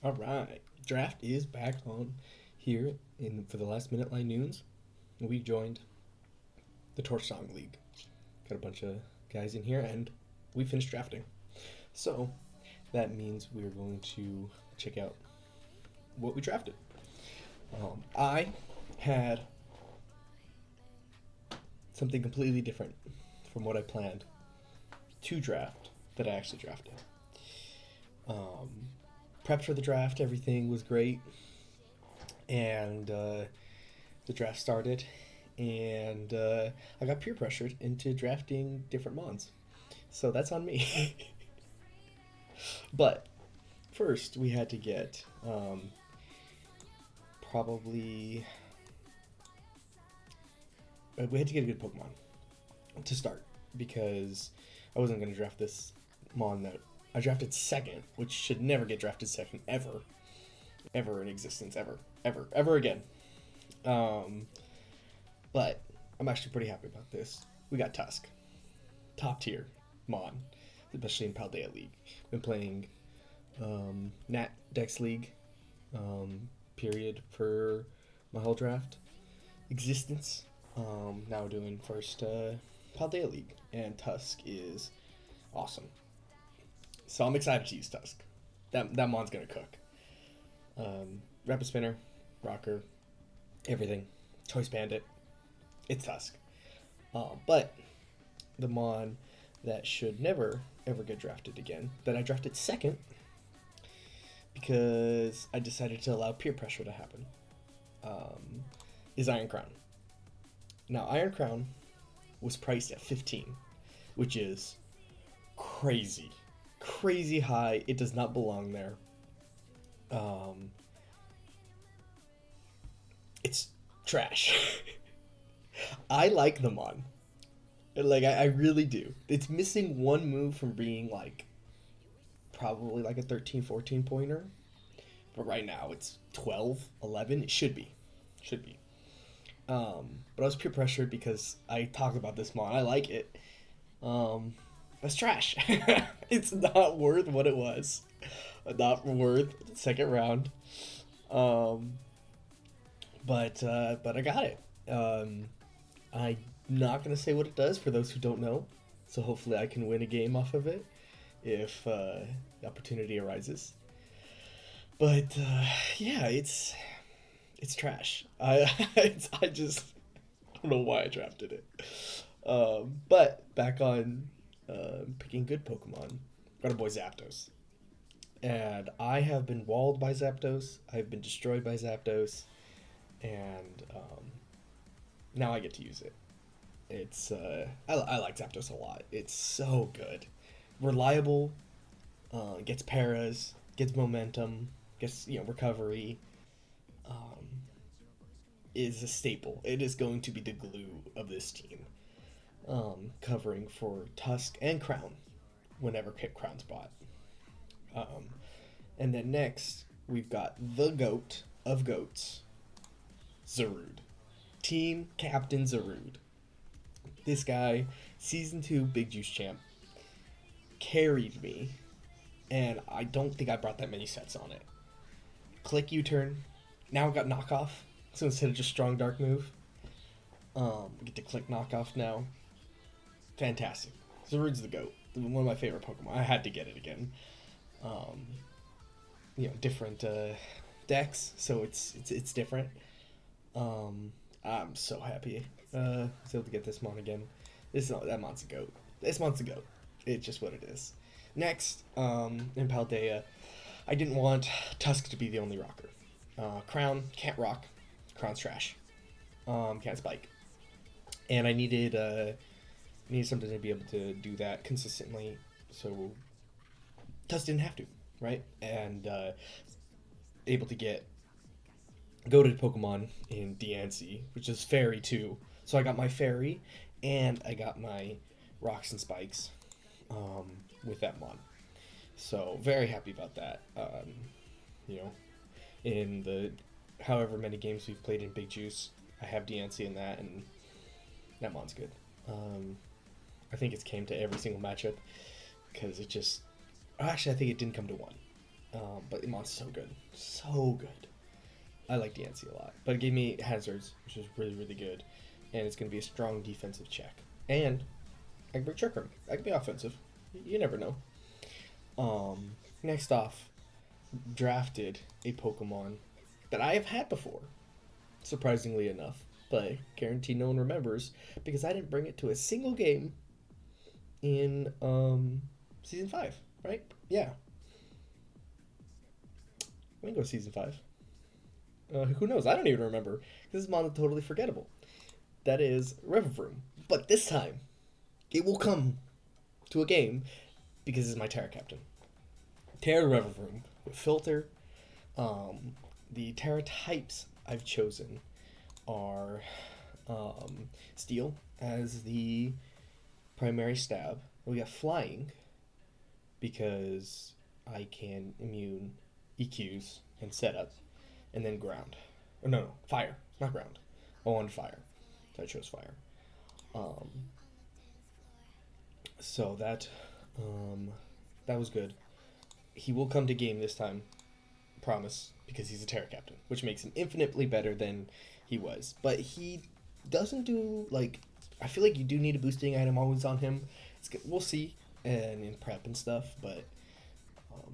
All right, draft is back on here in for the last minute line noons. We joined the Torch Song League. Got a bunch of guys in here, and we finished drafting. So that means we're going to check out what we drafted. I had something completely different from what I planned to draft that I actually drafted. Prepped for the draft, everything was great, and the draft started, and I got peer pressured into drafting different mons. So that's on me. But first, we had to get probably we had to get a good Pokemon to start because I wasn't going to draft this mon that I drafted second, which should never get drafted second ever in existence, ever again. But I'm actually pretty happy about this. We got Tusk, top tier mon, especially in Paldea League. Been playing Nat Dex League, period for my whole draft existence. Now we're doing first Paldea League, and Tusk is awesome. So I'm excited to use Tusk. That mon's gonna cook. Rapid Spinner, Rocker, everything. Choice Bandit. It's Tusk. But the mon that should never ever get drafted again, that I drafted second because I decided to allow peer pressure to happen, is Iron Crown. Now Iron Crown was priced at 15, which is crazy high. It does not belong there. It's trash. I like the mon. Like, I really do. It's missing one move from being, like, probably like a 13, 14 pointer. But right now it's 12, 11. It should be. But I was peer pressured because I talked about this mon. I like it. That's trash. It's not worth what it was. Not worth the second round. But I got it. I'm not gonna say what it does for those who don't know. So hopefully I can win a game off of it if the opportunity arises. But yeah, it's trash. I just don't know why I drafted it. But back on picking good Pokemon. Got a boy Zapdos. And I have been walled by Zapdos. I've been destroyed by Zapdos. And now I get to use it. It's I like Zapdos a lot. It's so good. Reliable, gets paras, gets momentum, gets recovery. Is a staple. It is going to be the glue of this team. Covering for Tusk and Crown whenever Crown's bought. And then next, we've got the GOAT of GOATs, ZARUDE. Team Captain ZARUDE. This guy, Season 2 Big Juice Champ, carried me, and I don't think I brought that many sets on it. Click U-turn. Now I got knockoff, so instead of just strong dark move, we get to click knockoff now. Fantastic. ZARUDE's the GOAT. One of my favorite Pokemon. I had to get it again. Different decks, so it's different. I'm so happy I was able to get this mon again. That mon's a GOAT. This mon's a GOAT. It's just what it is. Next, in Paldea, I didn't want Tusk to be the only rocker. Crown can't rock. Crown's trash. Can't spike. And I needed something to be able to do that consistently, so Tusk didn't have to, right? And able to get goated Pokemon in Diancie, which is Fairy too. So I got my Fairy, and I got my Rocks and Spikes with that mon. So very happy about that. In the however many games we've played in Big Juice, I have Diancie in that, and that mon's good. I think it's came to every single matchup because it just... Actually, I think it didn't come to one. But Imon's so good. So good. I like Diancie a lot. But it gave me Hazards, which is really, really good. And it's going to be a strong defensive check. And I can bring Trick Room. I can be offensive. You never know. Next off, drafted a Pokemon that I have had before, surprisingly enough. But guarantee no one remembers because I didn't bring it to a single game in season 5, right? Yeah. We can go season 5. Who knows? I don't even remember. This is mon totally forgettable. That is Revavroom. But this time, it will come to a game because it's my Terra Captain. Terra Revavroom with Filter. The Terra types I've chosen are Steel as the primary stab. We got Flying because I can immune EQs and setup, and then Ground. Oh, no, Fire, not Ground. I wanted Fire, so I chose Fire. So that was good. He will come to game this time, promise, because he's a Terra Captain, which makes him infinitely better than he was. But he doesn't do, like, I feel like you do need a boosting item always on him. We'll see, and in prep and stuff, but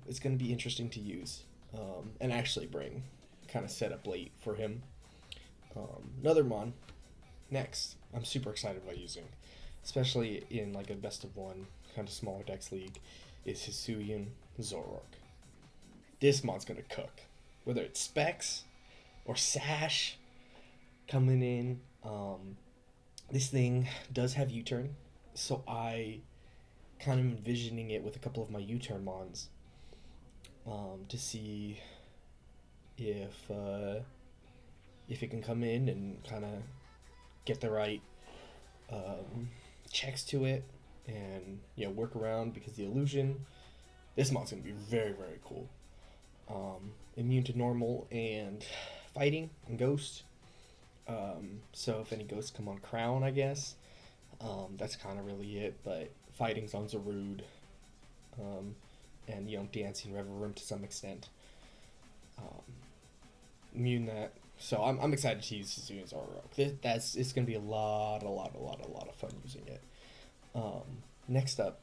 it's going to be interesting to use and actually bring, kind of set up late for him. Another mon, next, I'm super excited about using, especially in like a best of one kind of smaller decks league, is Hisuian Zoroark. This mon's going to cook. Whether it's Specs or Sash coming in, this thing does have U-turn, so I kind of envisioning it with a couple of my U-turn mons to see if it can come in and kind of get the right checks to it and work around, because the illusion, this mon's gonna be very, very cool. Immune to normal and fighting and ghost. So if any ghosts come on Crown, I guess that's kind of really it. But fighting's on Zarude, and Diancie and Revavroom to some extent. Immune that. So I'm excited to use Hisuian Zoroark. It's gonna be a lot of fun using it. Next up,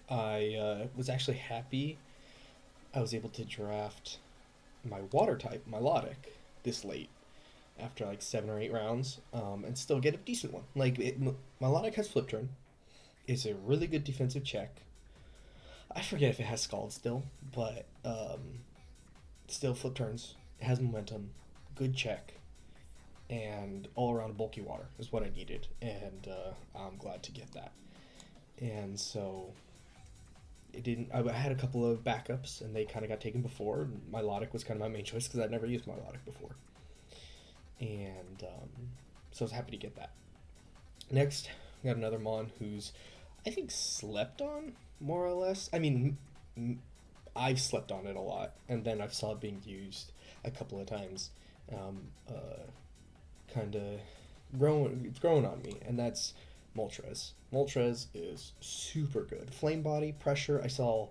I was actually happy I was able to draft my water type, Milotic, this late, after like 7 or 8 rounds, and still get a decent one. Like, Milotic has Flip Turn. It's a really good defensive check. I forget if it has Scald still, but still Flip Turns. It has momentum, good check, and all around bulky water is what I needed, and I'm glad to get that. And so it didn't. I had a couple of backups, and they kind of got taken before. Milotic was kind of my main choice because I'd never used Milotic before, and so I was happy to get that. Next, we got another mon who's, I think, slept on more or less. I mean, I've slept on it a lot, and then I've saw it being used a couple of times. Kind of it's growing on me, and that's Moltres. Moltres is super good. Flame Body, Pressure. We saw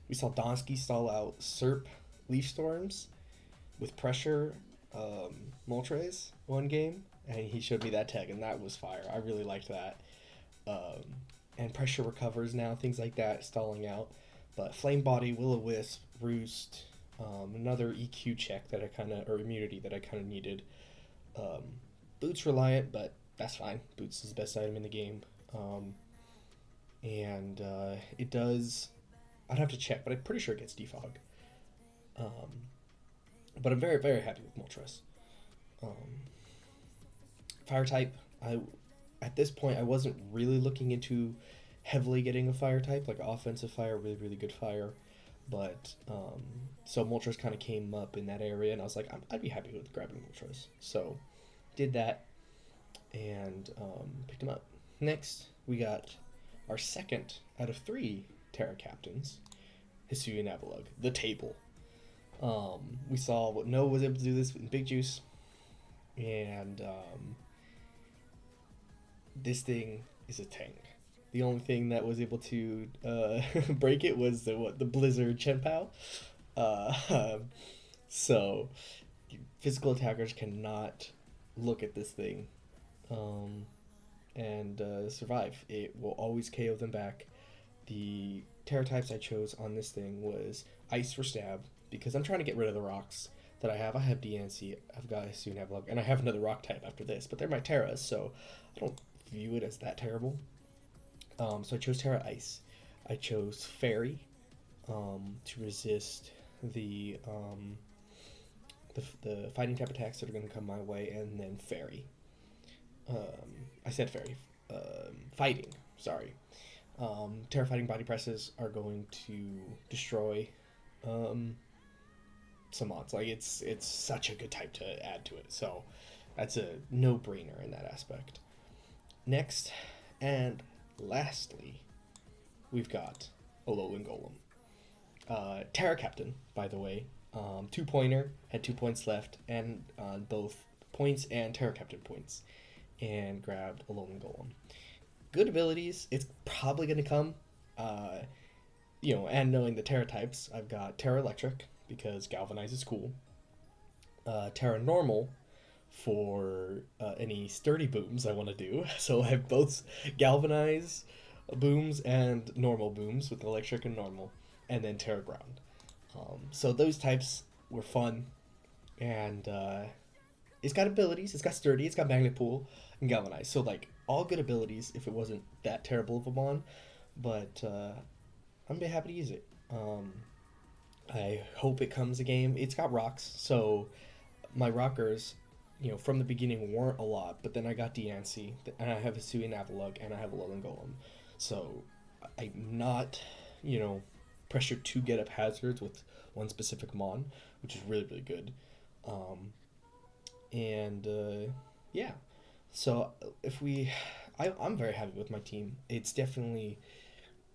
Donsky stall out Serp Leaf Storms with Pressure Moltres one game, and he showed me that tag, and that was fire. I really liked that. And Pressure recovers now, things like that, stalling out. But Flame Body, Will-O-Wisp, Roost, another EQ check that or immunity that I kind of needed. Boots reliant, but that's fine. Boots is the best item in the game. And it does, I'd have to check, but I'm pretty sure it gets defog. But I'm very, very happy with Moltres. Fire type, at this point I wasn't really looking into heavily getting a fire type, like offensive fire, really, really good fire. But so Moltres kind of came up in that area, and I was like, I'd be happy with grabbing Moltres. So did that, and picked him up. Next, we got our second out of 3 Terra Captains, Hisuian Avalugg, the table. We saw what Noah was able to do this in Big Juice, and this thing is a tank. The only thing that was able to break it was the Blizzard Chenpao. Uh, so physical attackers cannot look at this thing um, and survive. It will always KO them back. The Terra types I chose on this thing was Ice for Stab, because I'm trying to get rid of the rocks that I have. I have DNC, I've got a soon have luck, and I have another rock type after this, but they're my Terras, so I don't view it as that terrible. So I chose Terra Ice. I chose Fairy to resist the, the fighting type attacks that are going to come my way, and then Fairy. I said Fairy. Fighting, sorry. Terra Fighting Body Presses are going to destroy some mods. Like, it's such a good type to add to it, so that's a no-brainer in that aspect. Next, and lastly, we've got Alolan Golem. Terra Captain, by the way. 2-pointer, had 2 points left, and both points and Terra Captain points, and grabbed Alolan Golem. Good abilities, it's probably going to come. And knowing the Terra types, I've got Terra Electric, because Galvanize is cool. Terra Normal, for any sturdy booms I want to do. So I have both Galvanize booms and normal booms with electric and normal, and then Terra Ground. So those types were fun, and it's got abilities. It's got sturdy. It's got magnet pool and galvanize. So like all good abilities. If it wasn't that terrible of a mon, but I'm be happy to use it. I hope it comes a game. It's got rocks, so my rockers, from the beginning weren't a lot, but then I got Diancie, and I have a Sui Navalug, and I have a Alolan Golem. So I'm not, pressured to get up hazards with one specific mon, which is really, really good. Yeah. So I'm very happy with my team. It's definitely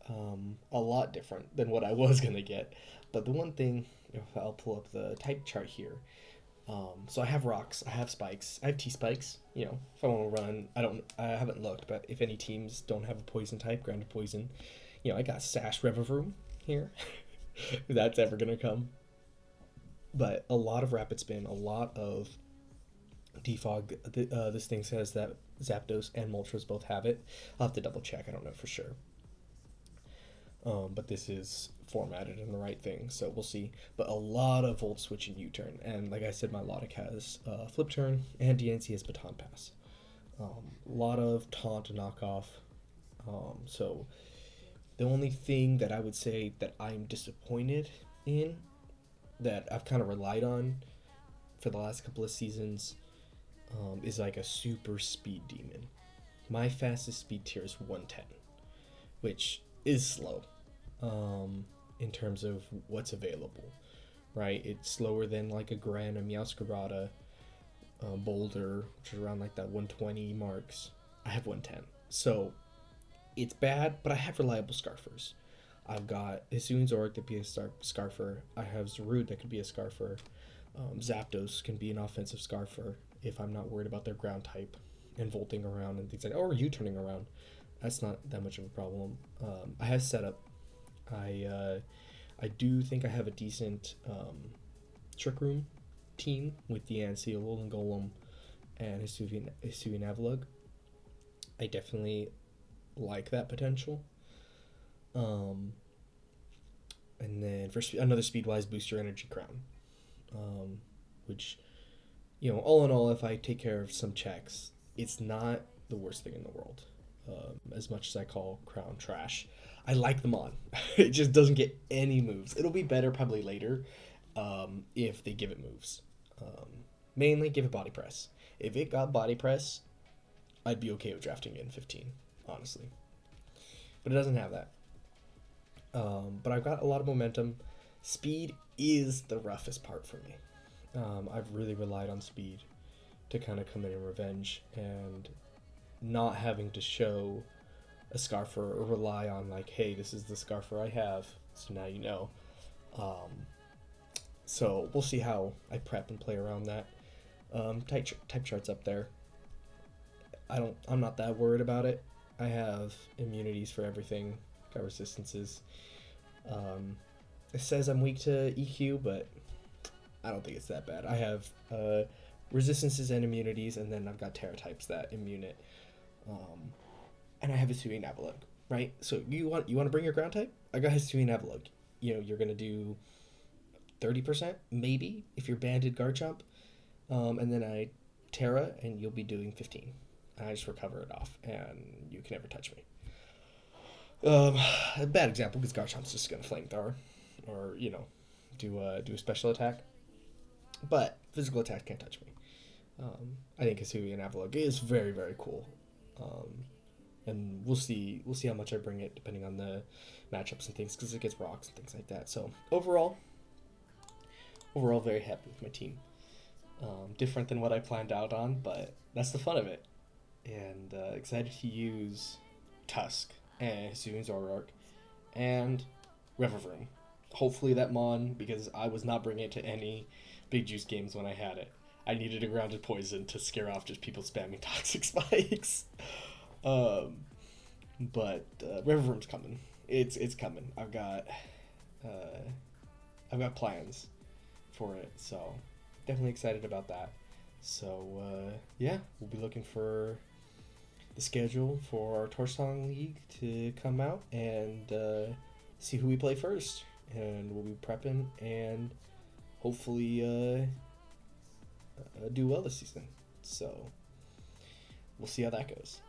a lot different than what I was going to get. But the one thing, if I'll pull up the type chart here. So I have rocks, I have spikes, I have T-spikes, if I want to run, I haven't looked, but if any teams don't have a poison type, grounded poison, I got Sash Revavroom here, if that's ever going to come. But a lot of Rapid Spin, a lot of Defog. This thing says that Zapdos and Moltres both have it. I'll have to double check, I don't know for sure. But this is formatted in the right thing, so we'll see. But a lot of Volt Switch and U-turn, and like I said, my Logic has Flip Turn, and DNC has Baton Pass. A lot of Taunt knockoff. So the only thing that I would say that I'm disappointed in, that I've kind of relied on for the last couple of seasons, is like a super speed demon. My fastest speed tier is 110, which is slow in terms of what's available, right? It's slower than like a Gran, a Meowscarada, Boulder, which is around like that 120 marks. I have 110, so it's bad, but I have reliable Scarfers. I've got Hisuian Zoroark that could be a Scarfer. I have Zarude that could be a Scarfer. Zapdos can be an offensive Scarfer if I'm not worried about their ground type and volting around and things like that, or U-turning around. That's not that much of a problem. I have setup. I do think I have a decent Trick Room team with Diancie, Alolan Golem, and Hisuian Avalugg. I definitely like that potential. And then for another speed-wise booster, Energy Crown, which, all in all, if I take care of some checks, it's not the worst thing in the world. As much as I call Crown trash, I like them on. It just doesn't get any moves. It'll be better probably later if they give it moves. Mainly give it body press. If it got body press, I'd be okay with drafting it in 15, honestly. But it doesn't have that. But I've got a lot of momentum. Speed is the roughest part for me. I've really relied on speed to kind of come in and revenge, and not having to show a Scarfer or rely on like, hey, this is the Scarfer I have, so now you know. So we'll see how I prep and play around that. Type chart's up there. I'm not that worried about it. I have immunities for everything. Got resistances. It says I'm weak to EQ, but I don't think it's that bad. I have resistances and immunities, and then I've got Terra types that immune it. And I have Hisuian Avalok, right? So you want to bring your ground type? I got Hisuian Avalok. You know, you're gonna do 30% maybe if you're banded Garchomp, and then I Terra, and you'll be doing 15. I just recover it off, and you can never touch me. A bad example because Garchomp's just gonna flamethrower, or do a special attack, but physical attack can't touch me. I think Hisuian Avalok is very very cool, and we'll see how much I bring it depending on the matchups and things because it gets rocks and things like that. So overall very happy with my team. Different than what I planned out on, but that's the fun of it, and excited to use Tusk and Hisuian Zoroark and Revavroom. Hopefully that Mon, because I was not bringing it to any big juice games when I had it. I needed a grounded poison to scare off just people spamming toxic spikes. But Revavroom's coming. It's coming. I've got plans for it, so definitely excited about that. So yeah, we'll be looking for the schedule for our Torsong League to come out and see who we play first, and we'll be prepping and hopefully do well this season. So we'll see how that goes.